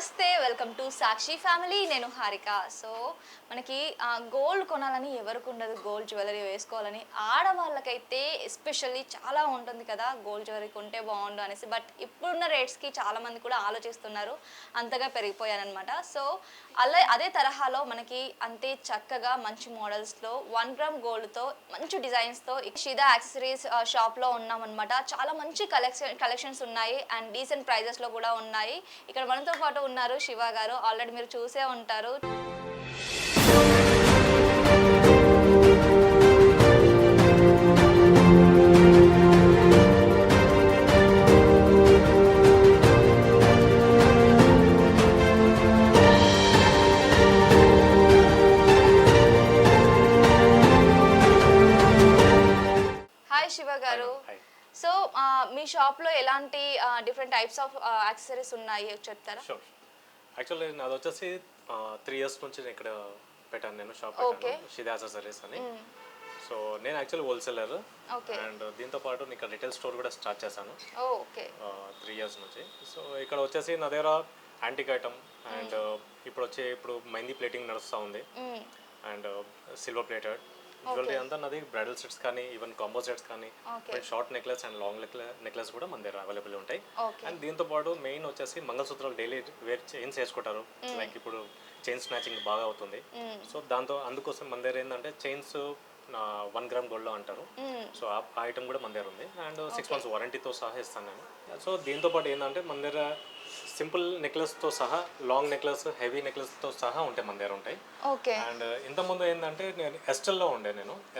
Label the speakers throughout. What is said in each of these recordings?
Speaker 1: నమస్తే welcome to Sakshi family. నేను Harika. So మనకి గోల్డ్ కొనాలని ఎవరికి ఉండదు, గోల్డ్ జ్యువెలరీ వేసుకోవాలని. ఆడవాళ్ళకైతే ఎస్పెషల్లీ చాలా ఉంటుంది కదా, గోల్డ్ జ్యువెలరీ కొంటే బాగుండు అనేసి. బట్ ఇప్పుడున్న రేట్స్కి చాలామంది కూడా ఆలోచిస్తున్నారు, అంతగా పెరిగిపోయారనమాట. సో అదే తరహాలో మనకి అంతే చక్కగా మంచి మోడల్స్లో 1 గ్రామ్ గోల్డ్తో మంచి డిజైన్స్తో షిదా యాక్సెసరీస్ షాప్లో ఉన్నామన్నమాట. చాలా మంచి కలెక్షన్స్ ఉన్నాయి అండ్ డీసెంట్ ప్రైజెస్లో కూడా ఉన్నాయి. ఇక్కడ మనతో పాటు ఉన్నారు శివ గారు. ఆల్రెడీ మీరు చూసే ఉంటారు. హాయ్ శివ గారు. సో మీ షాప్లో ఎలాంటి డిఫరెంట్ టైప్స్ ఆఫ్ యాక్సెసరీస్ ఉన్నాయి చెప్తారా?
Speaker 2: షూర్. యాక్చువల్లీ నాది వచ్చేసి 3 years నుంచి నేను ఇక్కడ పెట్టాను, నేను షాప్ పెట్టాను, షిదా యాక్సెసరీస్ అని. సో నేను యాక్చువల్లీ హోల్సేలర్ అండ్ దీంతో పాటు ఇక్కడ రిటైల్ స్టోర్ కూడా స్టార్ట్ చేశాను 3 years నుంచి. సో ఇక్కడ వచ్చేసి నా దగ్గర యాంటిక్ ఐటమ్ అండ్ ఇప్పుడు మెహందీ ప్లేటింగ్ నడుస్తూ ఉంది అండ్ సిల్వర్ ప్లేటెడ్ జ్యువెలరీ అంతా నాది. బ్రైడల్ సెట్స్ కానీ ఈవెన్ కాంబో సెట్స్ కానీ short necklace and long necklace కూడా మన దగ్గర అవైలబుల్ ఉంటాయి. అండ్ దీంతో పాటు మెయిన్ వచ్చేసి మంగళసూత్రాలు డైలీ వేర్ చైన్స్ వేసుకుంటారు, లైక్ ఇప్పుడు చైన్ స్నాచింగ్ బాగా అవుతుంది. సో అందుకోసం మన దగ్గర ఏంటంటే చైన్స్ 1 గ్రామ్ గోల్డ్లో అంటారు. సో ఆ ఐటమ్ కూడా మన దగ్గర ఉంది అండ్ 6 months వారంటీతో సహా ఇస్తాను నేను. సో దీంతో పాటు ఏంటంటే మన దగ్గర సింపుల్ నెక్లెస్తో సహా, లాంగ్ నెక్లెస్, హెవీ నెక్లెస్తో సహా ఉంటాయి మన దగ్గర ఉంటాయి. అండ్ ఇంతకుముందు ఏంటంటే నేను ఎస్టెల్లో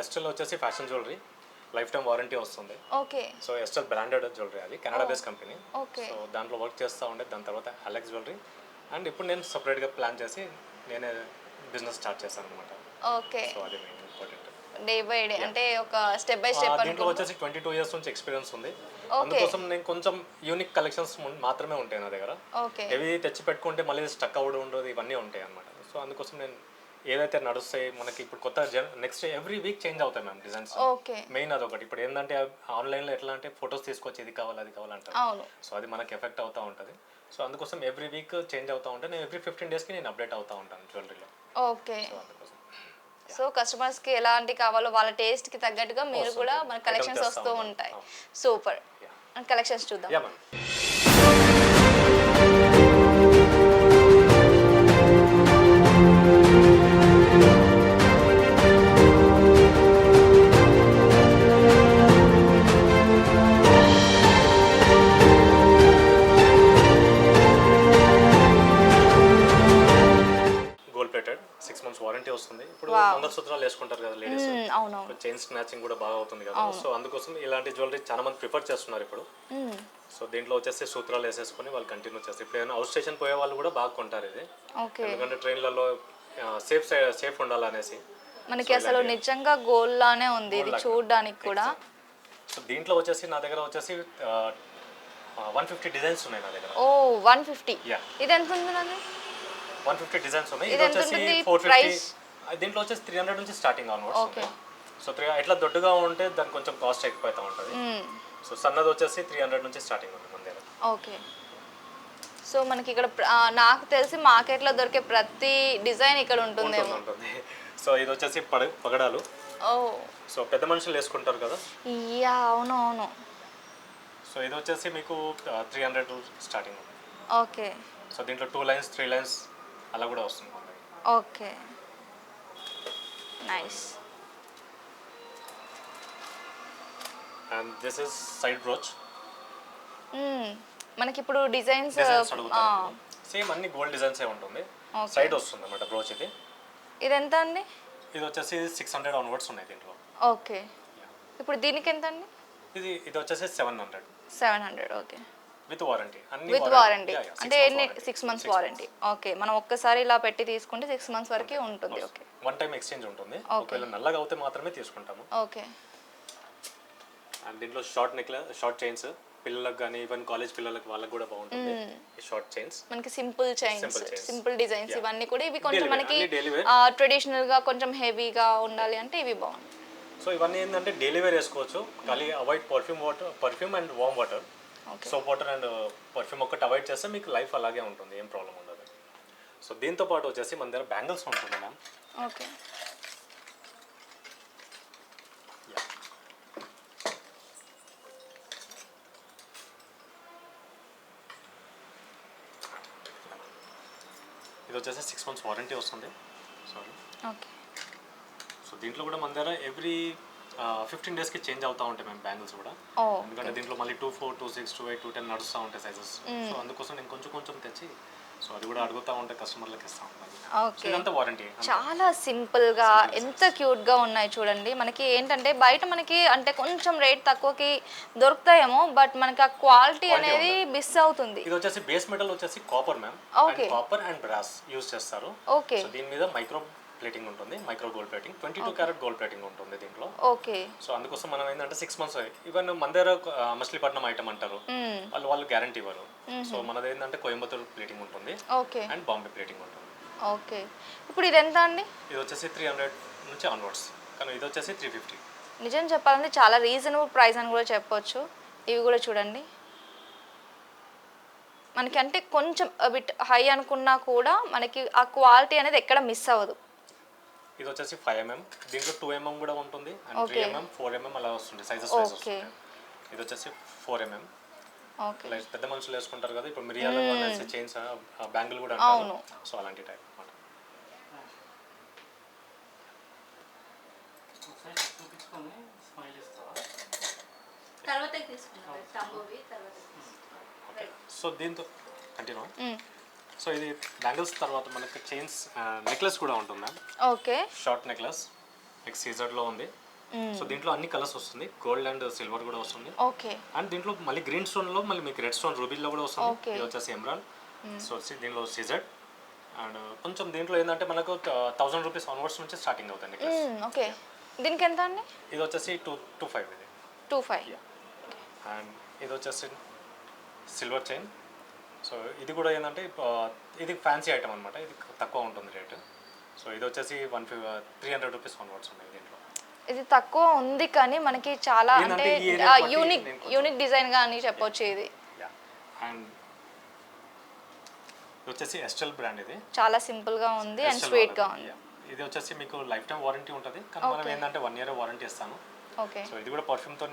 Speaker 2: ఎస్టెల్ వచ్చేసి fashion jewellery, life time warranty వస్తుంది. సో ఎస్టెల్ బ్రాండెడ్ జ్యువెలరీ, అది కెనడా బేస్డ్ కంపెనీ. సో దాంట్లో వర్క్ చేస్తూ ఉండే. దాని తర్వాత అలెక్స్ జ్యువెలరీ అండ్ ఇప్పుడు నేను సపరేట్గా ప్లాన్ చేసి నేనే బిజినెస్ స్టార్ట్ చేశాను అనమాట. సో అది main important.
Speaker 1: Day by day అంటే ఒక స్టెప్ బై స్టెప్.
Speaker 2: దీంట్లో వచ్చేసి 22 years నుంచి ఎక్స్పీరియన్స్ ఉంది. అందుకోసం నేను కొంచెం యూనిక్ కలెక్షన్స్ మాత్రమే ఉంటాయి నా దగ్గర. హెవీ తెచ్చి పెట్టుకుంటే మళ్ళీ స్టక్ అవ్వడం ఉండదు, ఇవన్నీ ఉంటాయి అనమాట. సో అందుకోసం నేను ఏదైతే నడుస్తాయి మనకి ఇప్పుడు కొత్త నెక్స్ట్ ఎవ్రీ వీక్ చేంజ్ అవుతాయి మ్యామ్ డిజైన్స్. మెయిన్ అదొకటి. ఇప్పుడు ఏంటంటే ఆన్లైన్లో ఎట్లా అంటే ఫొటోస్ తీసుకొచ్చి ఇది కావాలి అది కావాలంటారు. సో అది మనకి ఎఫెక్ట్ అవుతూ ఉంటుంది. సో అందుకోసం ఎవ్రీ వీక్ చేంజ్ అవుతూ ఉంటాను. నేను ఎవ్రీ 15 daysకి నేను అప్డేట్ అవుతూ ఉంటాను జ్యువెలరీలో. సో అందుకోసం
Speaker 1: సో కస్టమర్స్కి ఎలాంటి కావాలో వాళ్ళ టేస్ట్కి తగ్గట్టుగా మీరు కూడా మన కలెక్షన్స్ వస్తూ ఉంటాయి. సూపర్. కలెక్షన్స్ చూద్దాం.
Speaker 2: వారంటీ వస్తుంది. ఇప్పుడు మంగళసూత్రాలు వేసుకుంటారు కదా లేడీస్, చైన్ స్నాచింగ్ కూడా బాగా అవుతుంది కదా. సో అందుకోసం ఇలాంటి జ్యువెలరీ చాలా మంది ప్రిఫర్ చేస్తున్నారు ఇప్పుడు. సో దీంట్లో వచ్చేసి సూత్రాలు వేసేసుకొని వాళ్ళు కంటిన్యూ చేస్తారు. ఇప్పుడు ఏమైనా అవుట్ స్టేషన్ పోయే వాళ్ళు కూడా బాగా కొంటారు ఇది, ఎందుకంటే ట్రైన్లలో సేఫ్ ఉండాలనేసి.
Speaker 1: మనకి అసలు నిజంగా గోల్డ్ లానే ఉంది ఇది చూడడానికి కూడా.
Speaker 2: సో దీంట్లో వచ్చేసి నా దగ్గర వచ్చేసి 150 డిజైన్స్ ఉన్నాయి నా దగ్గర.
Speaker 1: 150. ఇది ఎంత ఉంది నాది?
Speaker 2: 150 డిజైన్స్ ఉన్నాయి. ఇది వచ్చేసి 450. దీంట్లో వచ్చేసి 300 నుంచి స్టార్టింగ్ ఆన్వర్డ్స్. సో ఎట్లా దొడ్డుగా ఉంటే దానికి కొంచెం కాస్ట్ ఎక్కువ అవుతూ ఉంటుంది. సో సన్నది వచ్చేసి 300 నుంచి స్టార్టింగ్ ఉంది మన దగ్గర.
Speaker 1: ఓకే. సో మనకి ఇక్కడ నాకు తెలిసి మార్కెట్లో దొరికే ప్రతి డిజైన్ ఇక్కడ ఉంటుంది.
Speaker 2: సో ఇది వచ్చేసి పగడాలు. సో పెద్ద మనుషులు వేసుకుంటారు కదా.
Speaker 1: అవును.
Speaker 2: సో ఇది వచ్చేసి మీకు 300 స్టార్టింగ్ ఉంది.
Speaker 1: ఓకే.
Speaker 2: సో దీంట్లో 2 lines 3 lines అలా కూడా వస్తుంది.
Speaker 1: Okay, nice.
Speaker 2: And this is side brooch.
Speaker 1: మనకి ఇప్పుడు డిజైన్స్
Speaker 2: సేమ్ అన్ని గోల్డ్ డిజైన్స్ ఏ ఉంటుంది. సైడ్ వస్తుంది అన్నమాట బ్రోచ్.
Speaker 1: ఇది ఎంత అండి?
Speaker 2: ఇది వచ్చేసి 600 ఆన్వర్డ్స్ ఉన్నాయి దీంట్లో.
Speaker 1: ఓకే. ఇప్పుడు దీనికి ఎంత అండి?
Speaker 2: ఇది వచ్చేసి 700.
Speaker 1: ఓకే.
Speaker 2: With warranty.
Speaker 1: అంటే 6 months వారంటీ. ఓకే. మనం ఒక్కసారి ఇలా పెట్టి తీసుకుంటే 6 months వరకు ఉంటుంది. ఓకే.
Speaker 2: వన్ టైం ఎక్స్చేంజ్ ఉంటుంది. ఒకవేళ నల్లగా అవుతే మాత్రమే తీసుకుంటాము.
Speaker 1: ఓకే.
Speaker 2: అండ్ దీంట్లో షార్ట్ చైన్స్ పిల్లలకు కానీ ఈవెన్ కాలేజ్ పిల్లలకు వాళ్ళకి కూడా బాగుంటుంది. షార్ట్ చైన్స్
Speaker 1: మనకి సింపుల్ డిజైన్స్ ఇవన్నీ కూడా ఇవి కొంచెం మనకి ట్రెడిషనల్ గా కొంచెం హెవీగా ఉండాలి అంటే ఇవి బాగుంటాయి.
Speaker 2: సో ఇవన్నీ ఏంటంటే డైలీ వేర్ వేసుకోవచ్చు. ఖాళీ avoid perfume and warm water. Soap water and perfume ఒక్కటి అవాయిడ్ చేస్తే మీకు లైఫ్ అలాగే ఉంటుంది, ఏం ప్రాబ్లం ఉండదు. సో దీంతో పాటు వచ్చేసి మన దగ్గర బ్యాంగిల్స్ ఉంటుంది మ్యామ్.
Speaker 1: ఓకే.
Speaker 2: ఇది వచ్చేసి 6 months వారంటీ వస్తుంది. సారీ.
Speaker 1: ఓకే.
Speaker 2: సో దీంట్లో కూడా మన దగ్గర ఎవ్రీ 15 daysకి చేంజ్ అవుతూ ఉంటాయి మేము బ్యాంగిల్స్ కూడా. ఎందుకంటే దీంట్లో మళ్ళీ 24, 26, 28, 210 నడుస్తూ ఉంటాయి సైజెస్. సో అందుకోసం నేను కొంచెం తెచ్చి సో అది కూడా అడుగుతూ ఉంటే కస్టమర్లకు ఇస్తూ ఉంటాను.
Speaker 1: ఓకే.
Speaker 2: ఇదంతా వారంటీ.
Speaker 1: చాలా సింపుల్గా ఎంత క్యూట్గా ఉన్నాయి చూడండి. మనకి ఏంటంటే బయట మనకి అంటే కొంచెం రేట్ తక్కువకి దొరుకుతాయేమో, బట్ మనకి ఆ క్వాలిటీ అనేది మిస్ అవుతుంది.
Speaker 2: ఇది వచ్చేసి బేస్ మెటల్ వచ్చేసి copper ma'am.
Speaker 1: Okay.
Speaker 2: Copper and brass use చేస్తారు.
Speaker 1: ఓకే.
Speaker 2: సో దీని మీద మైక్రో ప్లేటింగ్ ఉంటుంది, micro gold plating, 22 carat gold plating ఉంటుంది దీంట్లో.
Speaker 1: ఓకే.
Speaker 2: సో అందుకోసం మనం ఏంటంటే 6 months ఈవెన్ మన దగ్గర మచిలీపట్నం ఐటమ్ అంటారు, వాళ్ళు గ్యారంటీ ఇవ్వరు. సో మనది ఏంటంటే కోయంబత్తూర్ ప్లేటింగ్ ఉంటుంది
Speaker 1: ఓకే
Speaker 2: అండ్ బాంబే ప్లేటింగ్ ఉంటుంది.
Speaker 1: ఓకే. ఇప్పుడు ఇది ఎంత అండి?
Speaker 2: ఇది వచ్చేసి 300 నుంచి ఆన్వర్డ్స్, కానీ ఇది వచ్చేసి 350.
Speaker 1: నిజం చెప్పాలంటే చాలా రీజనబుల్ ప్రైస్ అని కూడా చెప్పొచ్చు. ఇవి కూడా చూడండి, మనకి అంటే కొంచెం బిట్ హై అనుకున్నా కూడా మనకి ఆ క్వాలిటీ అనేది ఎక్కడ మిస్ అవ్వదు.
Speaker 2: ఇది వచ్చేసి 5mm, దీంట్లో 2mm కూడా ఉంటుంది అండ్ 3mm, 4mm అలా వస్తుంది సైజెస్.
Speaker 1: ఓకే.
Speaker 2: ఇది వచ్చేసి 4mm.
Speaker 1: ఓకే.
Speaker 2: లైక్ పెద్ద మనుషులు వేసుకుంటారు కదా, ఇప్పుడు మిరియాల చైన్స్ బ్యాంగిల్ కూడా అంటారు. సో అలాంటి టైప్ అన్నమాట. సో దీంతో కంటిన్యూ. సో ఇది బ్యాంగిల్స్ తర్వాత మనకి చైన్స్ నెక్లెస్ కూడా ఉంటుంది ma'am.
Speaker 1: Okay.
Speaker 2: Short necklace like సీజర్లో ఉంది. సో దీంట్లో అన్ని కలర్స్ వస్తుంది, గోల్డ్ అండ్ సిల్వర్ కూడా వస్తుంది.
Speaker 1: ఓకే.
Speaker 2: అండ్ దీంట్లో మళ్ళీ గ్రీన్ స్టోన్లో మళ్ళీ మీకు రెడ్ స్టోన్ రూబీలో కూడా వస్తుంది. ఇది వచ్చేసి ఎమరాల్డ్. సో దీంట్లో సీజర్ అండ్ కొంచెం దీంట్లో ఏంటంటే మనకు 1000 రూపీస్ ఆన్వర్డ్స్ నుంచి స్టార్టింగ్ అవుతుంది నెక్లెస్.
Speaker 1: ఓకే. దీనికి ఎంత అండి?
Speaker 2: ఇది వచ్చేసి 225 ఇది.
Speaker 1: 25.
Speaker 2: అండ్ ఇది వచ్చేసి సిల్వర్ చైన్. సో ఇది కూడా ఏంటంటే ఇది ఫ్యాన్సీ ఐటమ్ అనమాట, ఇది తక్కువ ఉంటుంది రేటు. సో ఇది వచ్చేసి 300 రూపీస్ ఆన్వర్డ్స్ ఉన్నాయి దీంట్లో.
Speaker 1: ఇది తక్కువ ఉంది కానీ మనకి చాలా అంటే యూనిక్ డిజైన్ గా అని చెప్పొచ్చు ఇది.
Speaker 2: అండ్ ఇది వచ్చేసి ఎస్టెల్ బ్రాండ్. ఇది
Speaker 1: చాలా సింపుల్ గా ఉంది అండ్ స్వీట్ గా ఉంది.
Speaker 2: ఇది వచ్చేసి మీకు లైఫ్ టైం వారంటీ ఉంటుంది, కానీ మనం ఏంటంటే 1 year వారంటీ ఇస్తాను.
Speaker 1: ఓకే.
Speaker 2: సో ఇది కూడా పర్ఫ్యూమ్ తో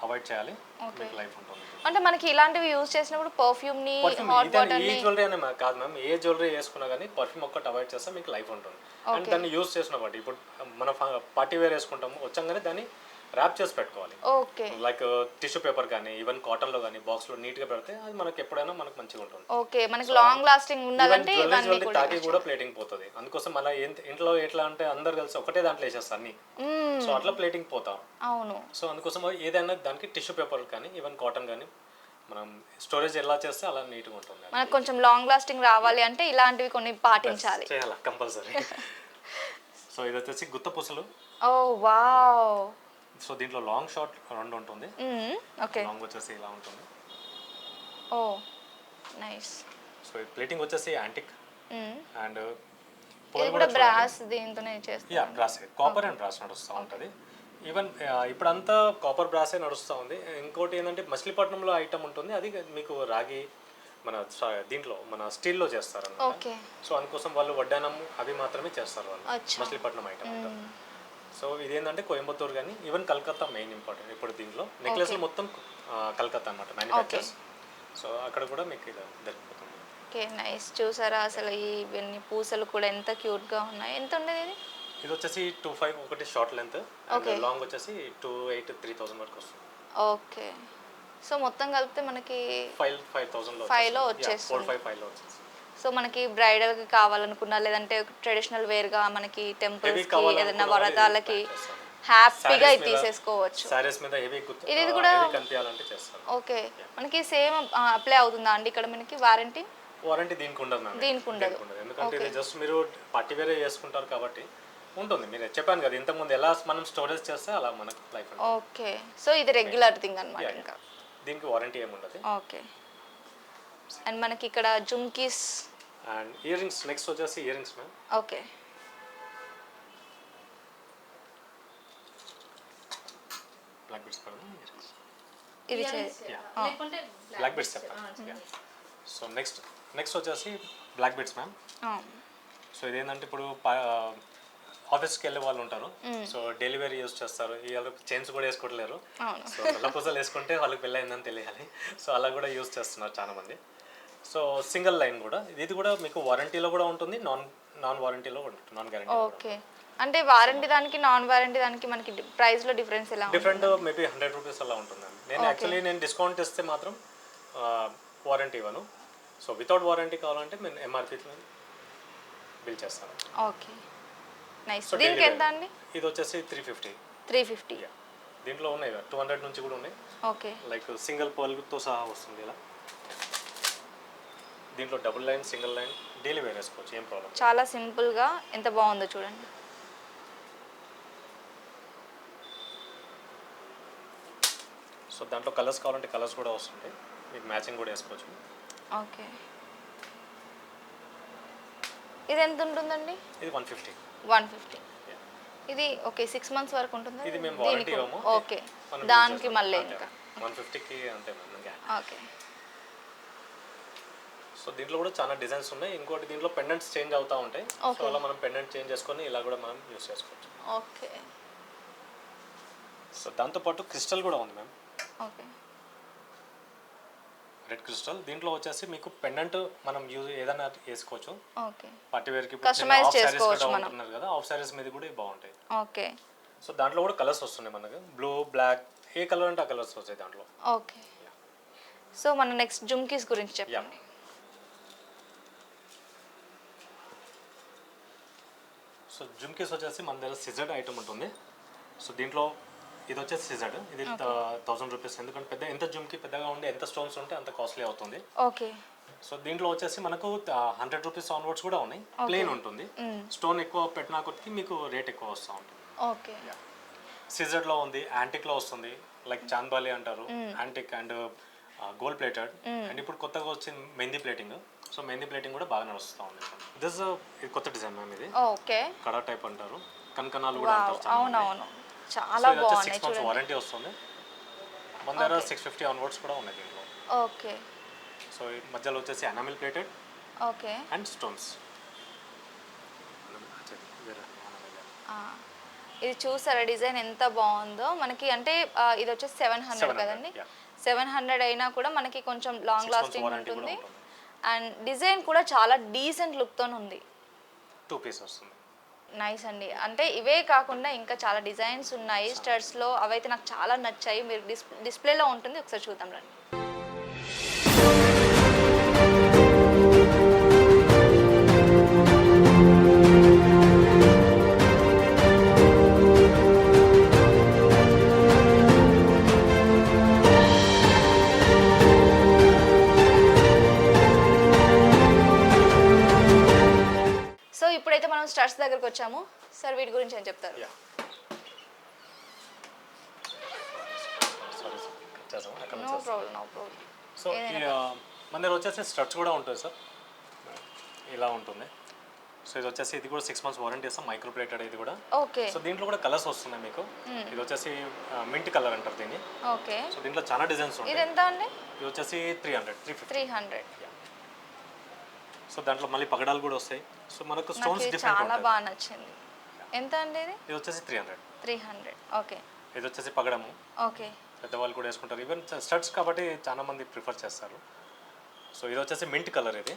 Speaker 2: అవాయిడ్ చేయాలి, మీకు లైఫ్ ఉంటుంది.
Speaker 1: అంటే మనకి ఇలాంటివి యూజ్ చేసినప్పుడు పర్ఫ్యూమ్ ని హాట్ వాటర్ ని
Speaker 2: ఈ జ్యువెలరీ అనే కాదు మ్యామ్, ఏ జ్యువెలరీ వేసుకున్నా కానీ పర్ఫ్యూమ్ ఒక్కటి అవాయిడ్ చేస్తే మీకు లైఫ్ ఉంటుంది. అండ్ దాన్ని యూజ్ చేసిన బట్టి ఇప్పుడు మన పార్టీ వేర్ వేసుకుంటాము, వచ్చంగానే దాన్ని ర్యాప్ చేసి పెట్టుకోవాలి.
Speaker 1: ఓకే.
Speaker 2: లైక్ టిష్యూ పేపర్ కానీ ఈవెన్ కాటన్ లో కానీ బాక్స్ లో నీట్ గా పెడితే అది మనకి ఎప్పుడైనా మనకు మంచిగా ఉంటుంది.
Speaker 1: ఓకే. మనకి లాంగ్ లాస్టింగ్ ఉండాలంటే ఇవన్నీ కూడా
Speaker 2: తాకి కూడా ప్లేటింగ్ పోతుంది. అందుకోసం మళ్ళీ ఇంట్లో ఎట్లా అంటే అందరు కలిసి ఒకటే దాంట్లో వేసేస్తారు అన్ని, సో అట్లా ప్లేటింగ్ పోతాం.
Speaker 1: అవును.
Speaker 2: సో అందుకోసం ఏదైనా దానికి టిష్యూ పేపర్ కానీ ఈవెన్ కాటన్ కానీ మనం స్టోరేజ్ ఎలా చేస్తే అలా నీట్గా ఉంటుంది.
Speaker 1: మనకు కొంచెం లాంగ్ లాస్టింగ్ రావాలి అంటే ఇలాంటివి కొన్ని పాటించాలి,
Speaker 2: చేయాలి కంపల్సరీ. సో ఇది వచ్చేసి గుత్త పూసలు.
Speaker 1: ఓ వావ్.
Speaker 2: సో దీంట్లో లాంగ్ షార్ట్ రెండు ఉంటుంది.
Speaker 1: ఓకే.
Speaker 2: లాంగ్ వచ్చేసి ఇలా ఉంటుంది.
Speaker 1: ఓ నైస్.
Speaker 2: సో ఈ ప్లేటింగ్ వచ్చేసి యాంటిక్ అండ్
Speaker 1: ఇది కూడా బ్రాస్ దీంతోనే చేస్తారు.
Speaker 2: Yeah brass, copper and brass నడుస్తూ ఉంటుంది. ఈవెన్ ఇప్పుడంతా కాపర్ బ్రాసే నడుస్తూ ఉంది. ఇంకోటి ఏంటంటే మచిలీపట్నంలో ఐటమ్ ఉంటుంది, అది మీకు రాగి మన దీంట్లో మన స్టీల్లో చేస్తారు అన్నమాట. సో అందుకోసం వాళ్ళు వడ్డానం అవి మాత్రమే చేస్తారు వాళ్ళు, మచిలీపట్నం ఐటమ్ అంతా. సో ఇదేంటంటే కోయంబత్తూర్ కానీ ఈవెన్ కలకత్తా మెయిన్ ఇంపార్టెంట్. ఇప్పుడు దీంట్లో నెక్లెస్లు మొత్తం కలకత్తా అన్నమాట మ్యానుఫ్యాక్చర్స్. సో అక్కడ కూడా మీకు ఇది దొరికిపోతుంది.
Speaker 1: Okay nice. చూసారా అసలు ఇవన్నీ పూసలు కూడా ఎంత క్యూట్ గా ఉన్నాయి. ఎంత ఉండేది ఇది?
Speaker 2: ఇది వచ్చేసి 25 ఒకటి షార్ట్ లెంత్, లాంగ్ వచ్చేసి 28, 3000 వరకు వస్తుంది.
Speaker 1: ఓకే. సో మొత్తం కలిపితే మనకి
Speaker 2: 5,000
Speaker 1: లో వచ్చేస్తుంది.
Speaker 2: 5 లో వచ్చేస్తుంది.
Speaker 1: సో మనకి బ్రైడల్ కి కావాలనుకున్నా లేదంటే ట్రెడిషనల్ వేర్ గా మనకి టెంపుల్స్ కి ఏదైనా వరదాలకి హ్యాపీగా ఇది తీసేసుకోవచ్చు.
Speaker 2: సారీస్ మీద హెవీ
Speaker 1: ఇది కూడా
Speaker 2: కనిపించాలంటే చేస్తారు.
Speaker 1: ఓకే. మనకి సేమ్ అప్లై అవుతుందా అండి ఇక్కడ మనకి వారంటీ?
Speaker 2: వారంటీ దీనికి ఉండదు మ్యామ్.
Speaker 1: దీనికి ఉండదు,
Speaker 2: ఎందుకంటే ఇది జస్ట్ మీరు పార్టీ వేరే చేసుకుంటారు కాబట్టి ఉంటుంది. మీరు చెప్పాను కదా ఇంతకుముందు ఎలా మనం స్టోరేజ్ చేస్తే అలా మనకు లైఫ్ ఉంటుంది.
Speaker 1: ఓకే. సో ఇది రెగ్యులర్ థింగ్ అన్నమాట. ఇంకా
Speaker 2: దీనికి వారంటీ ఏమి ఉండదు.
Speaker 1: ఓకే. అండ్ మనకి ఇక్కడ జుమ్కీస్
Speaker 2: అండ్ ఇయర్ రింగ్స్. నెక్స్ట్ వచ్చేసి earrings ma'am.
Speaker 1: Okay.
Speaker 2: Black bits పడదు ఇయర్ రింగ్స్.
Speaker 1: ఇది
Speaker 2: బ్లాక్ బిట్స్ చెప్పాలి. సో నెక్స్ట్ నెక్స్ట్ వచ్చేసి బ్లాక్ బీడ్స్ మ్యామ్. సో ఇదేంటంటే ఇప్పుడు ఆఫీస్కి వెళ్ళే వాళ్ళు ఉంటారు, సో డైలీ వేర్ యూస్ చేస్తారు, ఇవాళ చైన్స్ కూడా వేసుకోవట్లేరు, సో నల్ల పూసలు వేసుకుంటే వాళ్ళకి పెళ్ళి అయిందని తెలియాలి, సో అలా కూడా యూస్ చేస్తున్నారు చాలా మంది. సో సింగిల్ లైన్ కూడా ఇది కూడా మీకు వారంటీలో కూడా ఉంటుంది, నాన్ వారంటీలో ఉంటుంది, నాన్ గ్యారంటీ.
Speaker 1: ఓకే, అంటే వారంటీ దానికి నాన్ వారంటీ దానికి మనకి ప్రైస్లో డిఫరెన్స్ ఎలా?
Speaker 2: డిఫరెంట్ మేబీ 100 రూపీస్ అలా ఉంటుంది. నేను యాక్చువల్లీ నేను డిస్కౌంట్ ఇస్తే మాత్రం వారంటీ ఇవ్వను, సో వితౌట్ వారంటీ కావాలంటే నేను ఎంఆర్పీ బిల్ చేస్తాను.
Speaker 1: Okay, nice. దీనికి ఎంత అండి?
Speaker 2: ఇది వచ్చేసి 350.
Speaker 1: 350.
Speaker 2: దీంట్లో ఉన్నాయి 200 నుంచి కూడా ఉన్నాయి.
Speaker 1: ఓకే,
Speaker 2: లైక్ సింగిల్ పర్ల్తో సహా వస్తుంది ఇలా. దీంట్లో double line, single line daily wear వేసుకోవచ్చు, ఏం ప్రాబ్లం.
Speaker 1: చాలా సింపుల్గా ఎంత బాగుందో చూడండి.
Speaker 2: సో దాంట్లో కలర్స్ కావాలంటే కలర్స్ కూడా వస్తుంది, మీకు మ్యాచింగ్ కూడా వేసుకోవచ్చు.
Speaker 1: ఓకే, ఇది ఎంత ఉంటుందండి?
Speaker 2: ఇది 150.
Speaker 1: 150. ఇది ఓకే, 6 months వరకు ఉంటుంది.
Speaker 2: ఇది మేము వారంటీ ఇవ్వము.
Speaker 1: ఓకే, దానికి మళ్ళీ ఇంకా
Speaker 2: 150కి అంతే మ్యామ్.
Speaker 1: ఓకే.
Speaker 2: సో దీంట్లో కూడా చాలా డిజైన్స్ ఉన్నాయి. ఇంకోటి దీంట్లో పెండెంట్స్ చేంజ్ అవుతూ ఉంటాయి, సో అలా మనం పెండెంట్ చేంజ్ చేసుకొని ఇలా కూడా మనం యూస్ చేసుకోవచ్చు.
Speaker 1: ఓకే.
Speaker 2: సో దాంతోపాటు క్రిస్టల్ కూడా ఉంది మ్యామ్.
Speaker 1: Okay,
Speaker 2: red crystal. దీంట్లో వచ్చేసి మీకు పెండెంట్ మనం యూజ్ ఏదైనా వేసుకోవచ్చు.
Speaker 1: ఓకే,
Speaker 2: పార్టీ వేర్కి
Speaker 1: కస్టమైజ్ చేసుకోవచ్చు మనం
Speaker 2: కదా, ఆఫ్ సారీస్ మీద కూడా బాగుంటాయి.
Speaker 1: ఓకే.
Speaker 2: సో దాంట్లో కూడా కలర్స్ వస్తున్నాయి మనకు, బ్లూ, బ్లాక్, ఏ కలర్ అంటే ఆ కలర్స్ వస్తాయి దాంట్లో.
Speaker 1: ఓకే. సో మన నెక్స్ట్ జుమ్కీస్ గురించి చెప్పండి.
Speaker 2: సో జుమ్కీస్ వచ్చేసి మన దగ్గర సిజెడ్ ఐటమ్ ఉంటుంది. సో దీంట్లో ఇది వచ్చేసి సిజెడ్, ఇది 1000 రూపీస్. ఎందుకంటే పెద్ద ఎంత జుమ్కి పెద్దగా ఉండే ఎంత స్టోన్స్ ఉంటే అంత కాస్ట్లీ అవుతుంది.
Speaker 1: ఓకే.
Speaker 2: సో దీంట్లో వచ్చేసి మనకు 100 రూపీస్ ఆన్వర్డ్స్ కూడా ఉన్నాయి. ప్లెయిన్ ఉంటుంది, స్టోన్ ఎక్కువ పెట్టినా కొద్దికి మీకు రేట్ ఎక్కువ వస్తూ ఉంటుంది.
Speaker 1: ఓకే.
Speaker 2: సిజెడ్లో ఉంది, యాంటిక్లో వస్తుంది, లైక్ చాంద్బాలి అంటారు, antique and gold plated. And ఇప్పుడు కొత్తగా వచ్చింది mehndi plating. So mehndi plating కూడా బాగా నడుస్తూ ఉంది. ఇది కొత్త డిజైన్ మ్యామ్. ఇది
Speaker 1: ఓకే,
Speaker 2: కడా టైప్ అంటారు, కనకనాలు కూడా అంటారు.
Speaker 1: అవునవును, చాలా బాగుంది.
Speaker 2: 6 months వారంటీ వస్తుంది. మన దగ్గర 650 ఆన్వర్డ్స్ కూడా ఉన్నాయి దీంట్లో.
Speaker 1: ఓకే.
Speaker 2: సో మధ్యలో వచ్చేసి enamel plated
Speaker 1: okay
Speaker 2: and stones.
Speaker 1: ఇది చూసారా డిజైన్ ఎంత బాగుందో మనకి. అంటే ఇది వచ్చేసి 700 కదండి. 700 అయినా కూడా మనకి కొంచెం లాంగ్ లాస్టింగ్ ఉంటుంది. అండ్ డిజైన్ కూడా చాలా డీసెంట్ లుక్తో ఉంది.
Speaker 2: 2 పీస్ వస్తుంది.
Speaker 1: నైస్ అండి. అంటే ఇవే కాకుండా ఇంకా చాలా డిజైన్స్ ఉన్నాయి స్టడ్స్లో, అవైతే నాకు చాలా నచ్చాయి. మీరు డిస్ప్లేలో ఉంటుంది, ఒకసారి చూద్దాం రండి. సో ఇప్పుడైతే మనం స్టడ్స్ దగ్గరకు వచ్చాము. సార్ వీటి గురించి ఏం చెప్తారు? No problem.
Speaker 2: సో మన దగ్గర వచ్చేసి స్టడ్స్ కూడా ఉంటుంది సార్, ఇలా ఉంటుంది. సో ఇది వచ్చేసి ఇది కూడా 6 months వారంటీ ఇస్తాం, మైక్రో ప్లేటెడ్ ఇది కూడా.
Speaker 1: ఓకే.
Speaker 2: సో దీంట్లో కూడా కలర్స్ వస్తున్నాయి మీకు. ఇది వచ్చేసి మింట్ కలర్ అంటారు దీన్ని.
Speaker 1: ఓకే.
Speaker 2: సో దీంట్లో చాలా డిజైన్స్ ఉంటాయి.
Speaker 1: ఇది ఎంత అండి?
Speaker 2: ఇది వచ్చేసి 300.
Speaker 1: 300.
Speaker 2: సో దాంట్లో మళ్ళీ పగడాలు కూడా వస్తాయి. సో మనకు స్టోన్స్ డిఫరెంట్
Speaker 1: చాలా బాగా నచ్చింది. ఎంత అండి ఇది?
Speaker 2: ఇది వచ్చేసి 300.
Speaker 1: 300. ఓకే.
Speaker 2: ఇది వచ్చేసి పగడము.
Speaker 1: ఓకే.
Speaker 2: పెద్దవాళ్ళు కూడా వేసుకుంటారు, ఈవెన్ స్టడ్స్ కాబట్టి చాలా మంది ప్రిఫర్ చేస్తారు. సో ఇది వచ్చేసి మింట్ కలర్. ఇది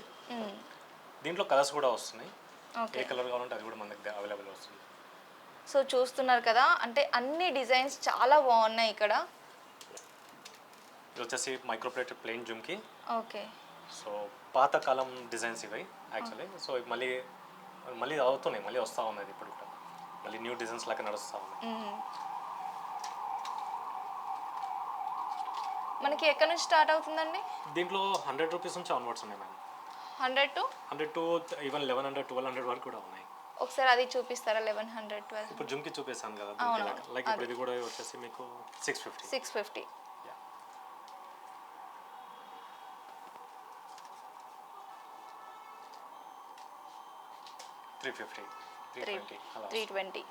Speaker 2: దీంట్లో కలర్స్ కూడా వస్తున్నాయి, ఏ కలర్ కావాలంటే అది కూడా మన దగ్గర అవైలబుల్ వస్తుంది.
Speaker 1: సో చూస్తున్నారు కదా, అంటే అన్ని డిజైన్స్ చాలా బాగున్నాయి ఇక్కడ.
Speaker 2: ఇది వచ్చేసి micro plated plain జుమ్కి.
Speaker 1: Okay.
Speaker 2: So పాతకాలం డిజైన్స్ ఇవి యాక్చువల్లీ. సో మళ్ళీ అవుతున్నాయి, మళ్ళీ వస్తూ ఉన్నది ఇప్పుడు కూడా, మళ్ళీ న్యూ డిజైన్స్ లాగా నడుస్తూ ఉన్నాయి.
Speaker 1: మనకి ఎక్కడి నుంచి స్టార్ట్ అవుతుందండి?
Speaker 2: దీంట్లో 100 రూపీస్ నుంచి ఆన్వర్డ్స్ ఉన్నాయి మ్యామ్. 100 to ఈవెన్ 1100, 1200 వరకు కూడా ఉన్నాయి.
Speaker 1: ఒకసారి అది చూపిస్తారా? 1100, 12.
Speaker 2: ఇప్పుడు జుమ్కి చూపిస్తాను కదా, లైక్ ఇప్పుడు ఇది కూడా వచ్చేసి మీకు 650.
Speaker 1: 650.
Speaker 2: $350,
Speaker 1: $320.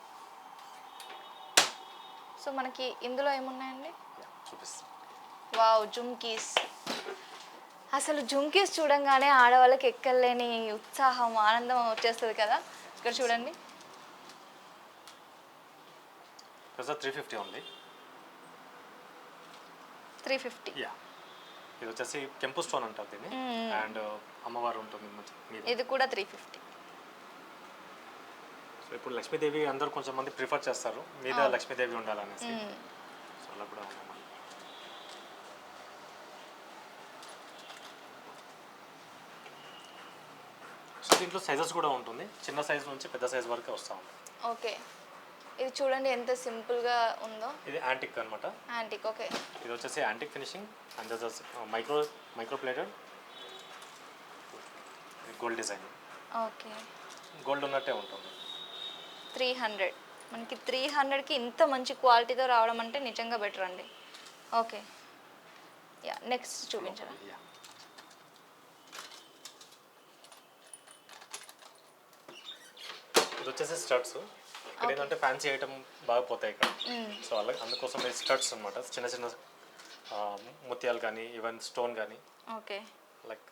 Speaker 1: సో మనకి ఇందులో ఏమున్నాయండి?
Speaker 2: చూపిస్తాను.
Speaker 1: వావ్, జుమ్కీస్ అసలు జుంకీస్ చూడంగానే ఆడవాళ్ళకి ఎక్కలేని ఉత్సాహం ఆనందం వచ్చేస్తుంది కదా. ఇక్కడ చూడండి.
Speaker 2: Present 350 only.
Speaker 1: 350.
Speaker 2: యా, ఇది వచ్చేసి కెంపు స్టోన్ అంటారు దీన్ని. అండ్ అమ్మవారు ఉంటుంది మీద.
Speaker 1: ఇది కూడా 350.
Speaker 2: సో ఇప్పుడు లక్ష్మీదేవి అందరూ కొంచెం మంది ప్రిఫర్ చేస్తారు మీద లక్ష్మీదేవి ఉండాలనేసి. సో అలా కూడా ఉన్నాం. సో దీంట్లో సైజెస్ కూడా ఉంటుంది, చిన్న సైజ్ నుంచి పెద్ద సైజ్ వరకు వస్తూ ఉంటుంది.
Speaker 1: ఓకే, ఇది చూడండి ఎంత సింపుల్గా ఉందో.
Speaker 2: ఇది యాంటిక్ అనమాట.
Speaker 1: యాంటిక్. ఓకే,
Speaker 2: ఇది వచ్చేసి antique finishing and micro plated gold design.
Speaker 1: Okay,
Speaker 2: gold ఉన్నట్టే ఉంటుంది.
Speaker 1: 300. మనకి 300కి ఇంత మంచి క్వాలిటీతో రావడం అంటే నిజంగా బెటర్ అండి. ఓకే, యా నెక్స్ట్ చూపించరా.
Speaker 2: ఇది వచ్చేసి స్టడ్స్. ఇక్కడ ఏంటంటే ఫ్యాన్సీ ఐటమ్ బాగా పోతాయి ఇక్కడ. సో అలాగే అందుకోసం ఇది స్టడ్స్ అనమాట. చిన్న చిన్న ముత్యాలు కానీ ఈవెన్ స్టోన్ కానీ.
Speaker 1: ఓకే,
Speaker 2: లైక్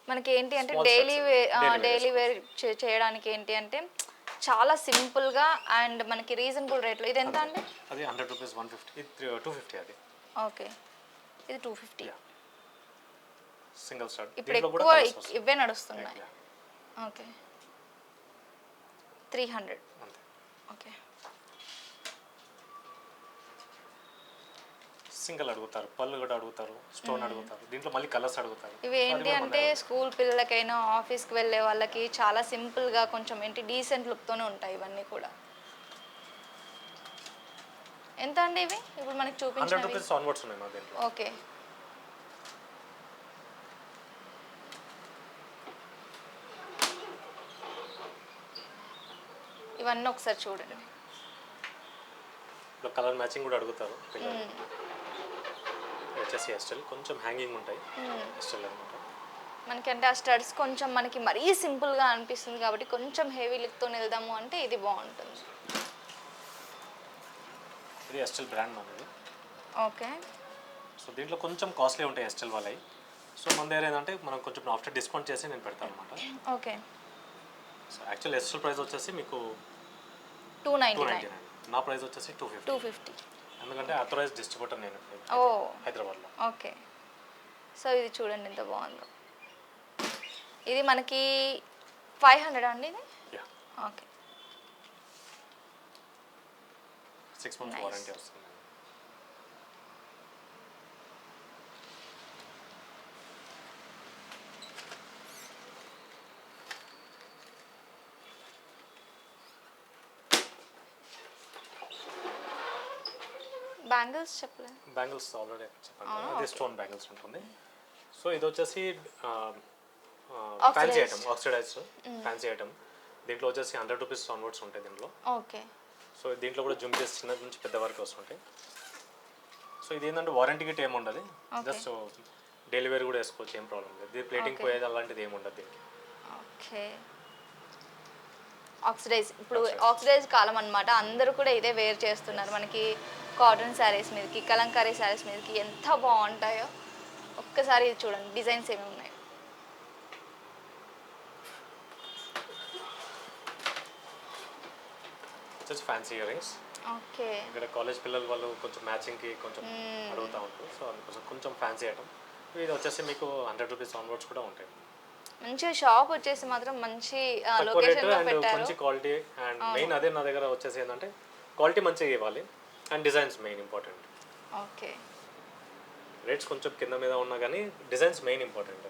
Speaker 1: మనకి ఏంటి అంటే
Speaker 2: Small
Speaker 1: డైలీ వేర్ చేయడానికి ఏంటి అంటే చాలా సింపుల్గా అండ్ మనకి రీజనబుల్ రేట్లో. ఇది ఎంత అండి?
Speaker 2: అది 100 రూపీస్, 150, ఇది 250 అది.
Speaker 1: ఓకే, ఇది 250.
Speaker 2: Single stud.
Speaker 1: ఇప్పుడు ఎక్కువ ఇవే నడుస్తున్నాయి. ఓకే, 300.
Speaker 2: అంతే.
Speaker 1: ఓకే,
Speaker 2: సింగిల్ అడుగుతారు, పళ్ళు కూడా అడుగుతారు, స్టోన్ అడుగుతారు, దీంట్లో మళ్ళీ కలర్స్ అడుగుతారు.
Speaker 1: ఇవి ఏంటి అంటే స్కూల్ పిల్లలకైనా ఆఫీస్కి వెళ్ళే వాళ్ళకి చాలా సింపుల్గా కొంచెం ఏంటి డీసెంట్ లుక్తోనే ఉంటాయి ఇవన్నీ కూడా. ఎంత అండి ఇవి ఇప్పుడు మనకి
Speaker 2: 100
Speaker 1: చూపించినవి?
Speaker 2: రూపీస్ ఆన్వర్డ్స్ ఉన్నాయి మా దీంట్లో.
Speaker 1: ఓకే, ఇవన్నీ ఒకసారి చూడండి.
Speaker 2: ఇప్పుడు కలర్ మ్యాచింగ్ కూడా అడుగుతారు పిల్లలు. వచ్చేసి ఎస్టెల్ కొంచెం హ్యాంగింగ్ ఉంటాయి. ఎస్టెల్ అనమాట.
Speaker 1: మనకి అంటే ఆ స్టడ్స్ కొంచెం మనకి మరీ సింపుల్గా అనిపిస్తుంది కాబట్టి కొంచెం హెవీ లుక్తో వెళ్దాము అంటే ఇది బాగుంటుంది.
Speaker 2: ఇది ఎస్టెల్ బ్రాండ్ మనది.
Speaker 1: ఓకే,
Speaker 2: సో దీంట్లో కొంచెం కాస్ట్లీ ఉంటాయి ఎస్టెల్ వాళ్ళవి. సో మన దగ్గర ఏంటంటే మనం కొంచెం ఆఫ్టర్ డిస్కౌంట్ చేసి నేను పెడతాను అనమాట.
Speaker 1: ఓకే,
Speaker 2: సో యాక్చువల్ ఎస్టెల్ ప్రైస్ వచ్చేసి మీకు
Speaker 1: 299.
Speaker 2: నా ప్రైస్ వచ్చేసి 250. ఎందుకంటే అథరైజ్ డిస్ట్రిబ్యూటర్ నేను హైదరాబాద్లో.
Speaker 1: ఓకే, సో ఇది చూడండి ఎంత బాగుందో. ఇది మనకి 500 అండి ఇది.
Speaker 2: యా,
Speaker 1: ఓకే,
Speaker 2: 6 months వారంటీ వస్తుంది.
Speaker 1: బ్యాంగిల్స్ చెప్పలేదు.
Speaker 2: బ్యాంగిల్స్ ఆల్రెడీ చెప్పాను, అది స్టోన్ బ్యాంగిల్స్ ఉంటుంది. సో ఇది వచ్చేసి fancy item, oxidise fancy item. దీంట్లో వచ్చేసి 100 రూపీస్ ఆన్వర్డ్స్ ఉంటాయి దీంట్లో.
Speaker 1: ఓకే,
Speaker 2: సో దీంట్లో కూడా జుంకీస్ చిన్న నుంచి పెద్ద వరకు వస్తుంటాయి. సో ఇది ఏంటంటే వారంటీ గిట్ ఏమి ఉండదు, జస్ట్ డైలీ వేర్ కూడా వేసుకోవచ్చు, ఏం ప్రాబ్లం లేదు. దీని ప్లేటింగ్ పోయేది అలాంటిది ఏమి ఉండదు దీనికి.
Speaker 1: ఓకే, ఆక్సిడైజ్ ఇప్పుడు ఆక్సిడైజ్ కాలం అనమాట. అందరూ కూడా ఇదే వేర్ చేస్తున్నారు. మనకి కాటన్ శారీస్ మీదకి, కలంకారీ శారీస్ మీదకి ఎంత బాగుంటాయో ఒక్కసారి ఇది చూడండి, డిజైన్స్ ఏమి ఉన్నాయి.
Speaker 2: Just fancy ear rings.
Speaker 1: Okay,
Speaker 2: ఇక్కడ కాలేజ్ పిల్లలు వాళ్ళు కొంచెం మ్యాచింగ్కి కొంచెం అడుగుతూ ఉంటారు. సో అందుకోసం కొంచెం ఫ్యాన్సీ ఐటమ్. ఇది వచ్చేసి మీకు 100 రూపీస్ ఆన్వర్డ్స్ కూడా ఉంటాయి.
Speaker 1: మంచి షాప్ వచ్చేసి మాత్రం మంచి లొకేషన్ లో పెట్టారు.
Speaker 2: మంచి క్వాలిటీ అండ్ మెయిన్ అదే నా దగ్గర వచ్చేసి ఏంటంటే క్వాలిటీ మంచిగా ఇవ్వాలి and designs main important.
Speaker 1: Okay,
Speaker 2: rates కొంచెం కింద మీద ఉన్నా కానీ డిజైన్స్ మెయిన్ ఇంపార్టెంట్.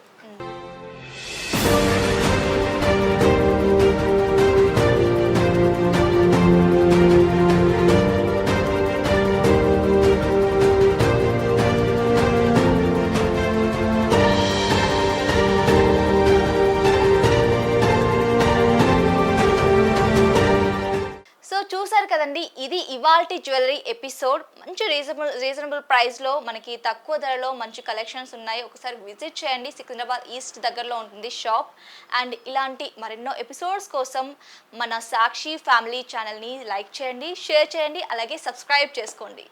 Speaker 1: కదండి, ఇది ఇవాల్టి జ్యువెలరీ ఎపిసోడ్. మంచి రీజనబుల్ ప్రైస్లో మనకి తక్కువ ధరలో మంచి కలెక్షన్స్ ఉన్నాయి. ఒకసారి విజిట్ చేయండి. సికింద్రాబాద్ ఈస్ట్ దగ్గరలో ఉంటుంది షాప్. అండ్ ఇలాంటి మరెన్నో ఎపిసోడ్స్ కోసం మన సాక్షి ఫ్యామిలీ ఛానల్ని లైక్ చేయండి, షేర్ చేయండి, అలాగే సబ్స్క్రైబ్ చేసుకోండి.